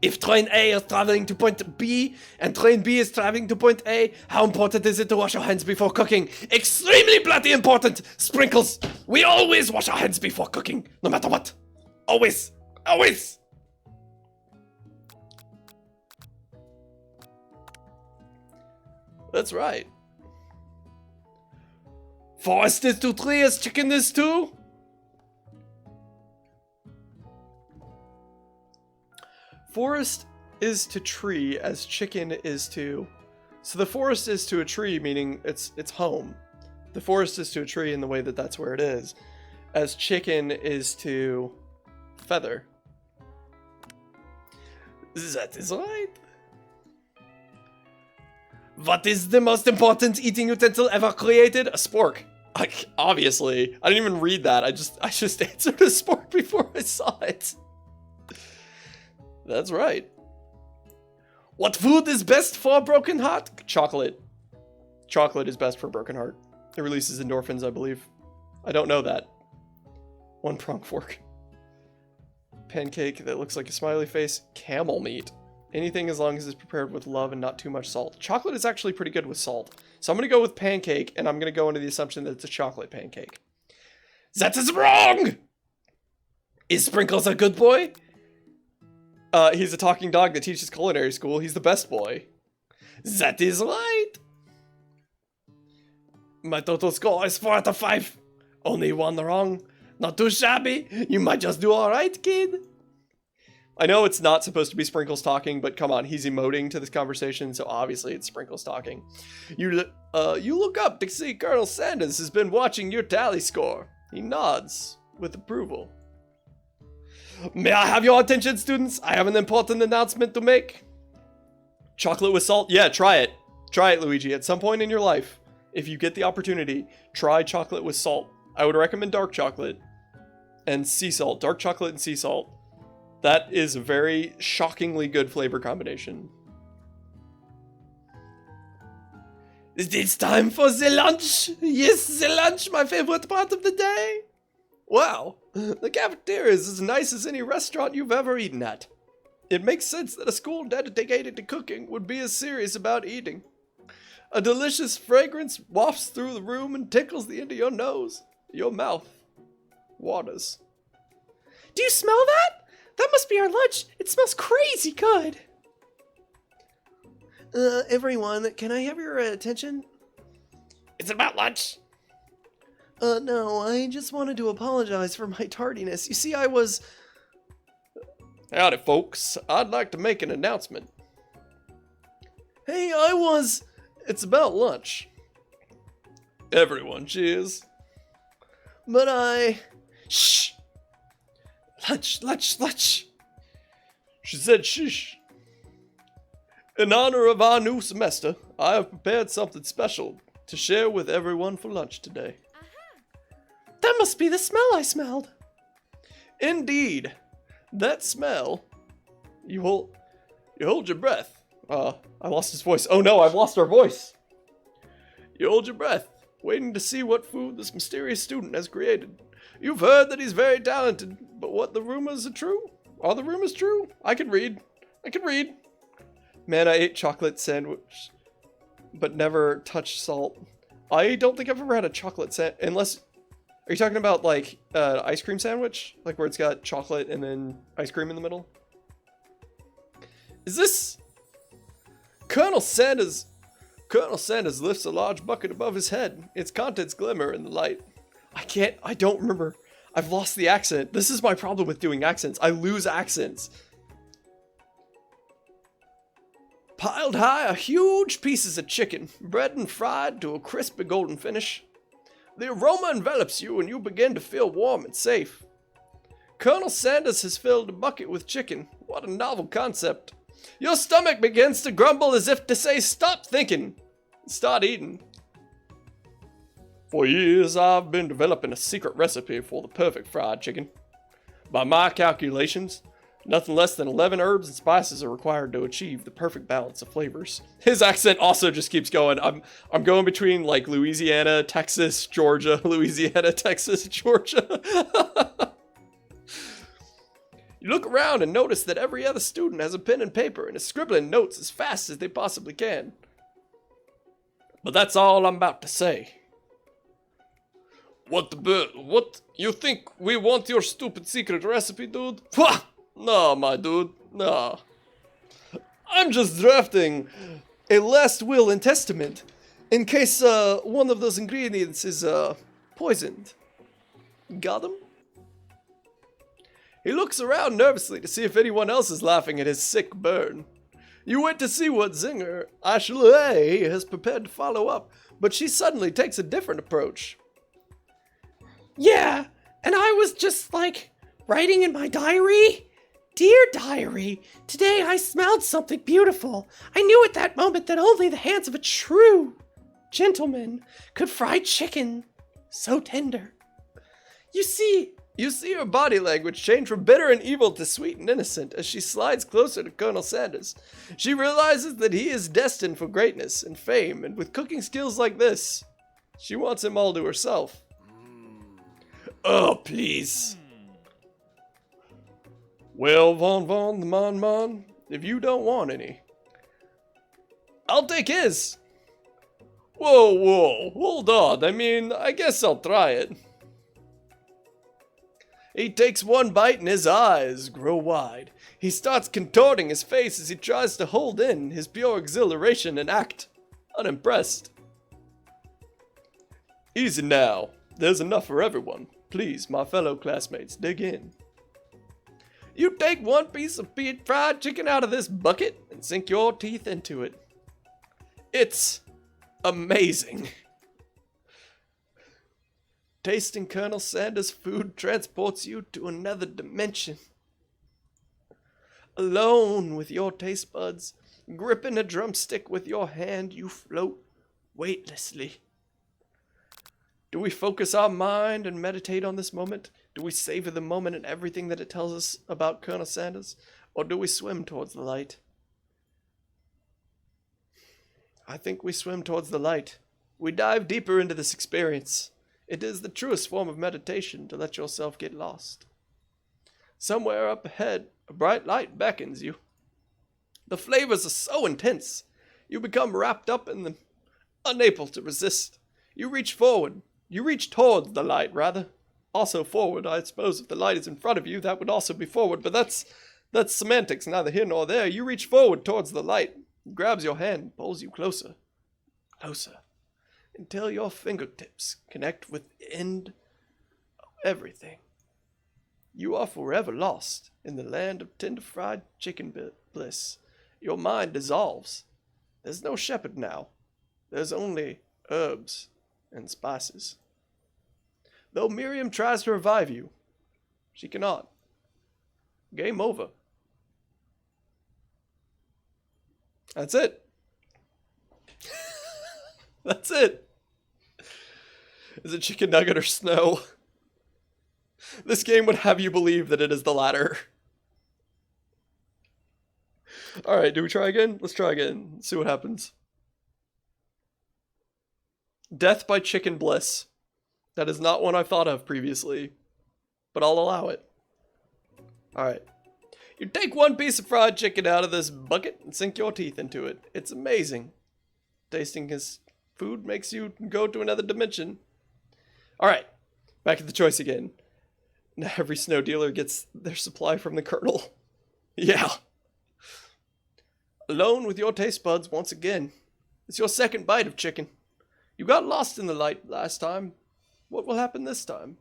If train A is traveling to point B and train B is traveling to point A, how important is it to wash your hands before cooking? Extremely bloody important! Sprinkles, we always wash our hands before cooking, no matter what. Always, always! That's right. Forest is to tree as chicken is to... Forest is to tree as chicken is to... So the forest is to a tree, meaning it's home. The forest is to a tree in the way that that's where it is. As chicken is to feather. That is right. What is the most important eating utensil ever created? A spork. Obviously. I didn't even read that. I just answered a spork before I saw it. That's right. What food is best for a broken heart? Chocolate. Chocolate is best for a broken heart. It releases endorphins, I believe. I don't know that. One prong fork. Pancake that looks like a smiley face. Camel meat. Anything as long as it's prepared with love and not too much salt. Chocolate is actually pretty good with salt. So I'm going to go with pancake, and I'm going to go into the assumption that it's a chocolate pancake. That is wrong! Is Sprinkles a good boy? He's a talking dog that teaches culinary school. He's the best boy. That is right. My total score is 4 out of 5. Only one wrong. Not too shabby. You might just do alright, kid. I know it's not supposed to be Sprinkles talking, but come on, he's emoting to this conversation, so obviously it's Sprinkles talking. You look up to see Colonel Sanders has been watching your tally score. He nods with approval. May I have your attention, students? I have an important announcement to make. Chocolate with salt? Yeah, try it. Try it, Luigi. At some point in your life, if you get the opportunity, try chocolate with salt. I would recommend dark chocolate and sea salt. Dark chocolate and sea salt. That is a very shockingly good flavor combination. It's time for the lunch. Yes, the lunch, my favorite part of the day. Wow, the cafeteria is as nice as any restaurant you've ever eaten at. It makes sense that a school dedicated to cooking would be as serious about eating. A delicious fragrance wafts through the room and tickles the end of your nose. Your mouth waters. Do you smell that? That must be our lunch. It smells crazy good. Everyone, can I have your attention? It's about lunch. No, I just wanted to apologize for my tardiness. You see, I was... Howdy, folks. I'd like to make an announcement. Hey, It's about lunch. Everyone, cheers. But Shh! Lunch. She said shish. In honor of our new semester, I have prepared something special to share with everyone for lunch today. That must be the smell I smelled. Indeed. That smell. You hold your breath. I lost his voice. Oh no, I've lost our voice. You hold your breath, waiting to see what food this mysterious student has created. You've heard that he's very talented, but what the rumors are true? Are the rumors true? I can read. Man, I ate chocolate sandwich, but never touched salt. I don't think I've ever had a chocolate unless... Are you talking about, like, ice cream sandwich? Like, where it's got chocolate and then ice cream in the middle? Is this... Colonel Sanders lifts a large bucket above his head. Its contents glimmer in the light. I don't remember. I've lost the accent. This is my problem with doing accents. I lose accents. Piled high are huge pieces of chicken, bread and fried to a crispy golden finish. The aroma envelops you and you begin to feel warm and safe. Colonel Sanders has filled a bucket with chicken. What a novel concept. Your stomach begins to grumble as if to say, stop thinking, start eating. For years, I've been developing a secret recipe for the perfect fried chicken. By my calculations, nothing less than 11 herbs and spices are required to achieve the perfect balance of flavors. His accent also just keeps going. I'm going between like Louisiana, Texas, Georgia, Louisiana, Texas, Georgia. You look around and notice that every other student has a pen and paper and is scribbling notes as fast as they possibly can. But that's all I'm about to say. What? You think we want your stupid secret recipe, dude? Pwah! No, my dude, no. I'm just drafting a last will and testament in case one of those ingredients is poisoned. Got him? He looks around nervously to see if anyone else is laughing at his sick burn. You wait to see what Zinger Ashley has prepared to follow up, but she suddenly takes a different approach. Yeah, and I was just like writing in my diary. Dear diary, today I smelled something beautiful. I knew at that moment that only the hands of a true gentleman could fry chicken so tender. You see her body language change from bitter and evil to sweet and innocent as she slides closer to Colonel Sanders. She realizes that he is destined for greatness and fame, and with cooking skills like this, she wants him all to herself. Oh, please. Well, Von, the Mon, if you don't want any, I'll take his. Whoa, hold on. I mean, I guess I'll try it. He takes one bite and his eyes grow wide. He starts contorting his face as he tries to hold in his pure exhilaration and act unimpressed. Easy now. There's enough for everyone. Please, my fellow classmates, dig in. You take one piece of fried chicken out of this bucket and sink your teeth into it. It's amazing. Tasting Colonel Sanders' food transports you to another dimension. Alone with your taste buds, gripping a drumstick with your hand, you float weightlessly. Do we focus our mind and meditate on this moment? Do we savor the moment and everything that it tells us about Colonel Sanders? Or do we swim towards the light? I think we swim towards the light. We dive deeper into this experience. It is the truest form of meditation to let yourself get lost. Somewhere up ahead, a bright light beckons you. The flavors are so intense, you become wrapped up in them, unable to resist. You reach forward. You reach towards the light, rather. Also forward, I suppose if the light is in front of you, that would also be forward, but that's semantics, neither here nor there. You reach forward towards the light. It grabs your hand, pulls you closer, until your fingertips connect with the end of everything. You are forever lost in the land of tender fried chicken bliss. Your mind dissolves. There's no shepherd now. There's only herbs and spices. Though Miriam tries to revive you, she cannot. Game over. That's it. That's it. Is it chicken nugget or snow? This game would have you believe that it is the latter. Alright, do we try again? Let's try again. Let's see what happens. Death by chicken bliss. That is not one I've thought of previously, but I'll allow it. Alright. You take one piece of fried chicken out of this bucket and sink your teeth into it. It's amazing. Tasting his food makes you go to another dimension. Alright, back to the choice again. Now every snow dealer gets their supply from the Colonel. Yeah. Alone with your taste buds once again. It's your second bite of chicken. You got lost in the light last time. What will happen this time?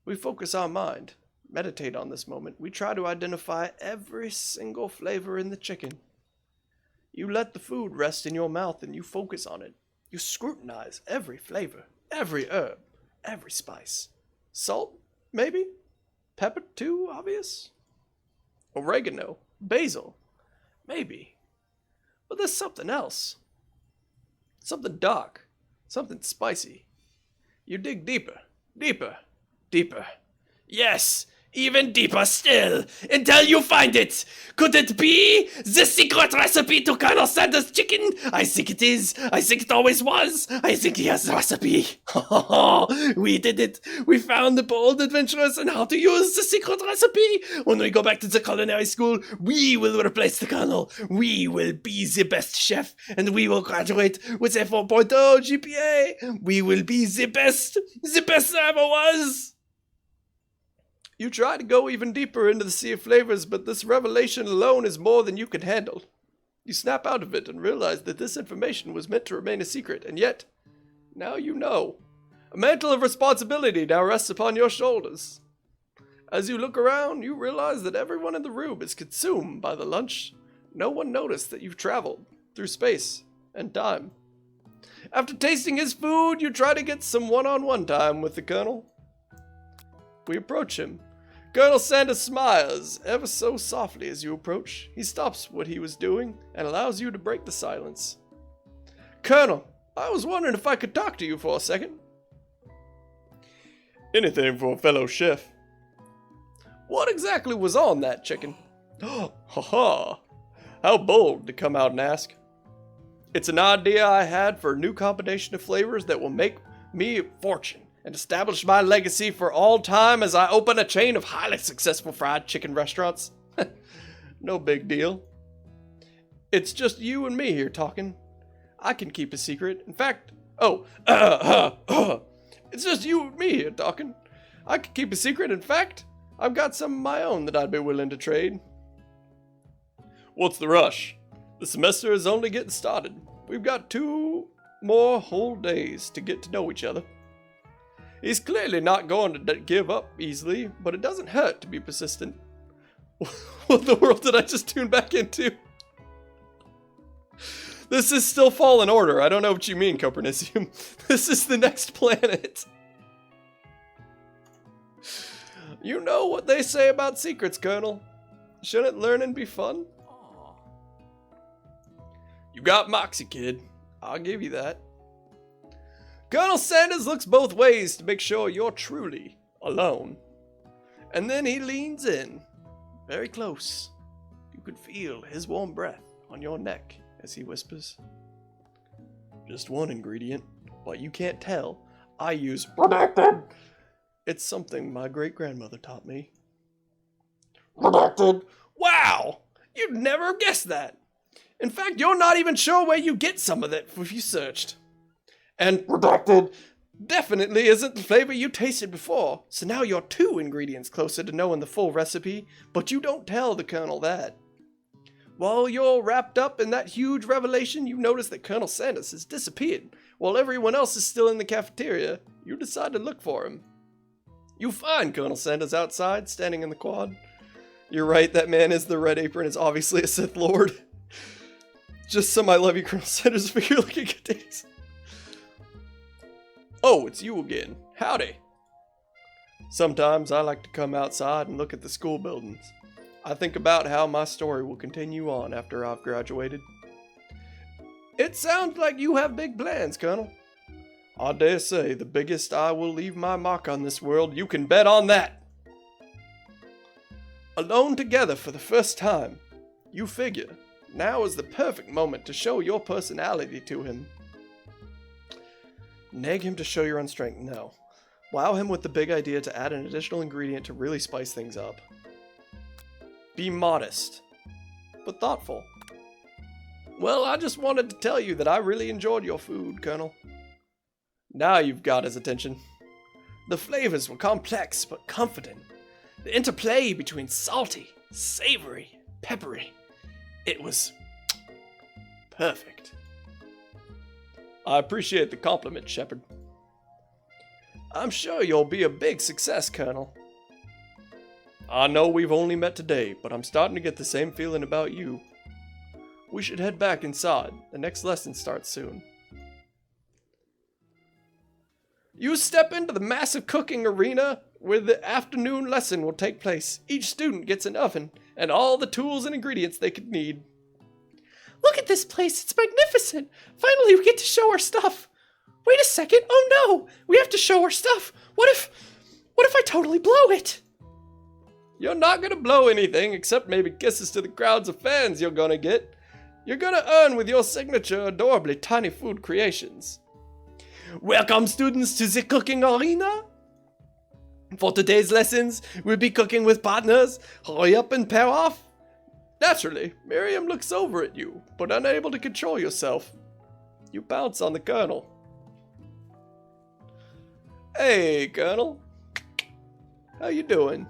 We focus our mind, meditate on this moment. We try to identify every single flavor in the chicken. You let the food rest in your mouth and you focus on it. You scrutinize every flavor, every herb, every spice. Salt, maybe? Pepper, too obvious? Oregano, basil, maybe. But there's something else. Something dark, something spicy. You dig deeper, deeper, deeper. Yes, even deeper still, until you find it. Could it be the secret recipe to Colonel Sanders' chicken? I think it is. I think it always was. I think he has the recipe. We did it. We found the bold adventurers and how to use the secret recipe. When we go back to the culinary school, we will replace the Colonel. We will be the best chef, and we will graduate with a 4.0 GPA. We will be the best there ever was. You try to go even deeper into the sea of flavors, but this revelation alone is more than you can handle. You snap out of it and realize that this information was meant to remain a secret, and yet, now you know. A mantle of responsibility now rests upon your shoulders. As you look around, you realize that everyone in the room is consumed by the lunch. No one noticed that you've traveled through space and time. After tasting his food, you try to get some one-on-one time with the Colonel. We approach him. Colonel Sanders smiles ever so softly as you approach. He stops what he was doing and allows you to break the silence. Colonel, I was wondering if I could talk to you for a second. Anything for a fellow chef. What exactly was on that chicken? Ha ha! How bold to come out and ask. It's an idea I had for a new combination of flavors that will make me a fortune and establish my legacy for all time as I open a chain of highly successful fried chicken restaurants. No big deal. It's just you and me here talking. I can keep a secret. In fact, it's just you and me here talking. I can keep a secret. In fact, I've got some of my own that I'd be willing to trade. What's the rush? The semester is only getting started. We've got 2 more whole days to get to know each other. He's clearly not going to give up easily, but it doesn't hurt to be persistent. What in the world did I just tune back into? This is still Fallen Order. I don't know what you mean, Copernicium. This is the next planet. You know what they say about secrets, Colonel. Shouldn't learning be fun? You got moxie, kid. I'll give you that. Colonel Sanders looks both ways to make sure you're truly alone. And then he leans in, very close. You can feel his warm breath on your neck as he whispers. Just one ingredient, but you can't tell. I use redacted. It's something my great-grandmother taught me. Redacted. Wow! You'd never have guessed that. In fact, you're not even sure where you get some of it if you searched. And redacted definitely isn't the flavor you tasted before, so now you're 2 ingredients closer to knowing the full recipe, but you don't tell the Colonel that. While you're wrapped up in that huge revelation, you notice that Colonel Sanders has disappeared. While everyone else is still in the cafeteria, you decide to look for him. You find Colonel Sanders outside, standing in the quad. You're right, that man is the Red Apron, is obviously a Sith Lord. Just some I love you, Colonel Sanders, for your looking good days. Oh, it's you again. Howdy. Sometimes I like to come outside and look at the school buildings. I think about how my story will continue on after I've graduated. It sounds like you have big plans, Colonel. I dare say the biggest I will leave my mark on this world. You can bet on that. Alone together for the first time, you figure now is the perfect moment to show your personality to him. Nag him to show your own strength? No. Wow him with the big idea to add an additional ingredient to really spice things up. Be modest, but thoughtful. Well, I just wanted to tell you that I really enjoyed your food, Colonel. Now you've got his attention. The flavors were complex but confident. The interplay between salty, savory, peppery. It was perfect. I appreciate the compliment, Shepard. I'm sure you'll be a big success, Colonel. I know we've only met today, but I'm starting to get the same feeling about you. We should head back inside. The next lesson starts soon. You step into the massive cooking arena where the afternoon lesson will take place. Each student gets an oven and all the tools and ingredients they could need. Look at this place, it's magnificent! Finally, we get to show our stuff! Wait a second, oh no! We have to show our stuff! What if I totally blow it? You're not gonna blow anything except maybe kisses to the crowds of fans you're gonna get. You're gonna earn with your signature adorably tiny food creations. Welcome students to the cooking arena. For today's lessons, we'll be cooking with partners. Hurry up and pair off. Naturally, Miriam looks over at you, but unable to control yourself. You bounce on the Colonel. Hey, Colonel. How you doing?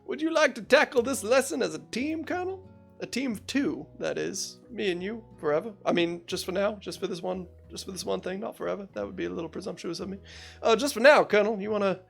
Would you like to tackle this lesson as a team, Colonel? A team of two, that is. Me and you, forever. I mean, just for now, just for this one thing, not forever. That would be a little presumptuous of me. Just for now, Colonel. You wanna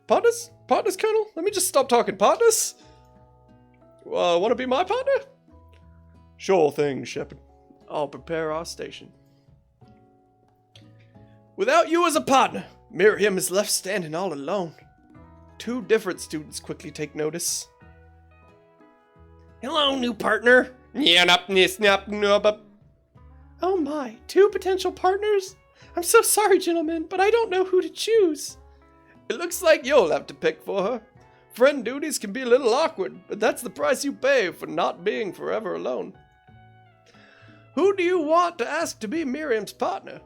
partners? Partners, Colonel? Let me just stop talking. Partners? Wanna be my partner? Sure thing, Shepard. I'll prepare our station. Without you as a partner, Miriam is left standing all alone. Two different students quickly take notice. Hello, new partner. Oh my, two potential partners? I'm so sorry, gentlemen, but I don't know who to choose. It looks like you'll have to pick for her. Friend duties can be a little awkward, but that's the price you pay for not being forever alone. Who do you want to ask to be Miriam's partner?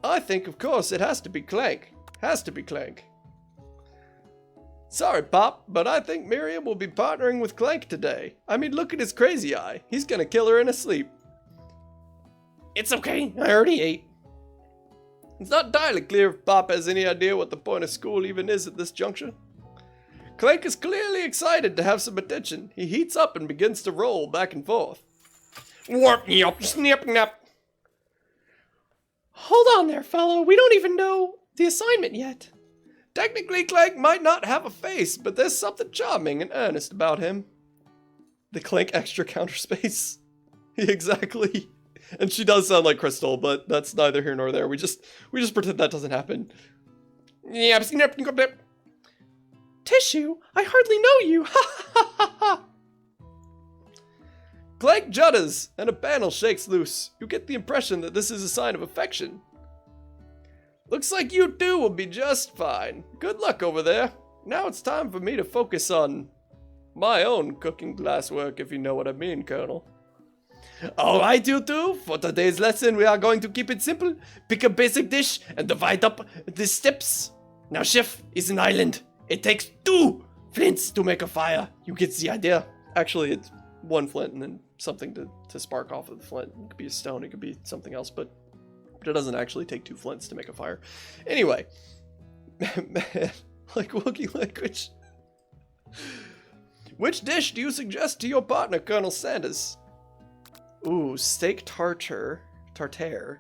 I think, of course, it has to be Clank. Sorry, Pop, but I think Miriam will be partnering with Clank today. I mean, look at his crazy eye. He's gonna kill her in his sleep. It's okay, I already ate. It's not entirely clear if Pop has any idea what the point of school even is at this juncture. Clank is clearly excited to have some attention. He heats up and begins to roll back and forth. Warp, yop, snip, nap. Hold on there, fellow. We don't even know the assignment yet. Technically, Clank might not have a face, but there's something charming and earnest about him. The Clank extra counter space. Exactly. And she does sound like Crystal, but that's neither here nor there. We just pretend that doesn't happen. Tissue, I hardly know you. Ha ha ha ha. Clank judders, and a panel shakes loose. You get the impression that this is a sign of affection. Looks like you two will be just fine. Good luck over there. Now it's time for me to focus on my own cooking glasswork, if you know what I mean, Colonel. Alright, you two. For today's lesson, we are going to keep it simple. Pick a basic dish and divide up the steps. Now, chef is an island. It takes 2 flints to make a fire. You get the idea. Actually, it's 1 flint and then something to spark off of the flint. It could be a stone, it could be something else, but it doesn't actually take 2 flints to make a fire. Anyway. Man, like Wookiee language. Which dish do you suggest to your partner, Colonel Sanders? Ooh, steak tartare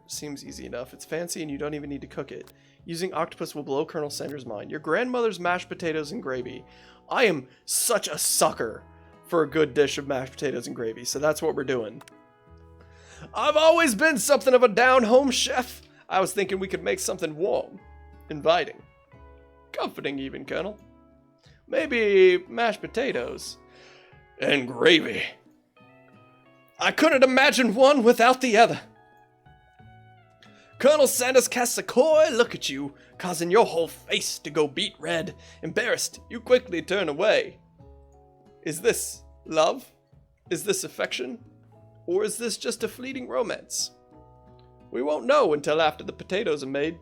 seems easy enough. It's fancy and you don't even need to cook it. Using octopus will blow Colonel Sanders' mind. Your grandmother's mashed potatoes and gravy. I am such a sucker for a good dish of mashed potatoes and gravy, so that's what we're doing. I've always been something of a down-home chef. I was thinking we could make something warm, inviting, comforting even, Colonel. Maybe mashed potatoes and gravy. I couldn't imagine one without the other. Colonel Sanders casts a coy look at you, causing your whole face to go beet red. Embarrassed, you quickly turn away. Is this love? Is this affection? Or is this just a fleeting romance? We won't know until after the potatoes are made.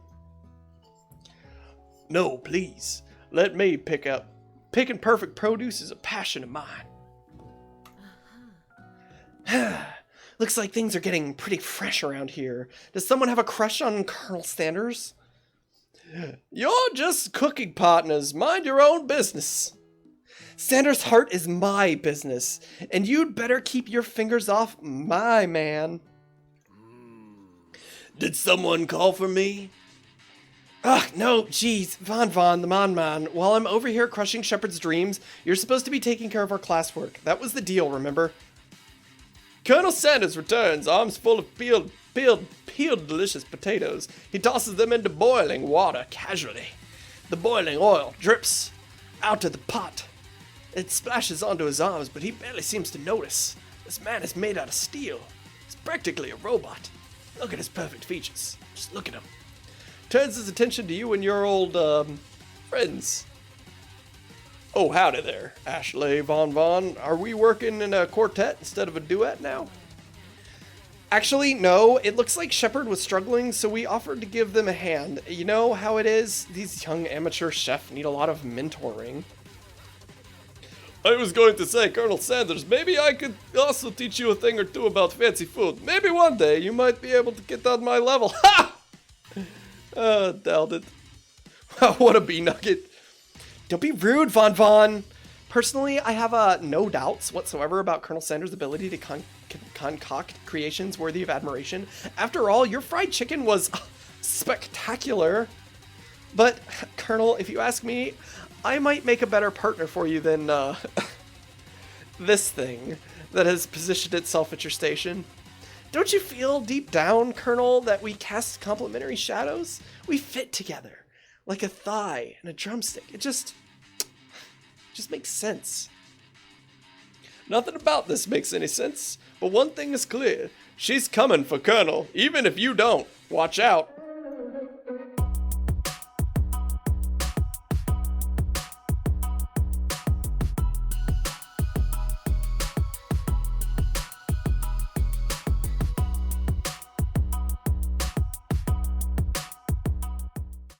No, please. Let me pick up. Picking perfect produce is a passion of mine. Looks like things are getting pretty fresh around here. Does someone have a crush on Colonel Sanders? You're just cooking partners. Mind your own business. Sanders' heart is my business, and you'd better keep your fingers off my man. Did someone call for me? Ugh, no, jeez, Von, the man. While I'm over here crushing Shepard's dreams, you're supposed to be taking care of our classwork. That was the deal, remember? Colonel Sanders returns, arms full of peeled delicious potatoes. He tosses them into boiling water casually. The boiling oil drips out of the pot. It splashes onto his arms, but he barely seems to notice. This man is made out of steel. He's practically a robot. Look at his perfect features. Just look at him. Turns his attention to you and your old, friends. Oh, howdy there, Ashley Von. Are we working in a quartet instead of a duet now? Actually, no. It looks like Shepard was struggling, so we offered to give them a hand. You know how it is? These young amateur chefs need a lot of mentoring. I was going to say, Colonel Sanders, maybe I could also teach you a thing or two about fancy food. Maybe one day you might be able to get on my level. Ha! Doubt it. What a B-nugget. Don't be rude, Von. Personally, I have no doubts whatsoever about Colonel Sanders' ability to concoct creations worthy of admiration. After all, your fried chicken was spectacular. But, Colonel, if you ask me, I might make a better partner for you than this thing that has positioned itself at your station. Don't you feel deep down, Colonel, that we cast complementary shadows? We fit together, like a thigh and a drumstick. It just makes sense. Nothing about this makes any sense, but one thing is clear. She's coming for Colonel, even if you don't. Watch out.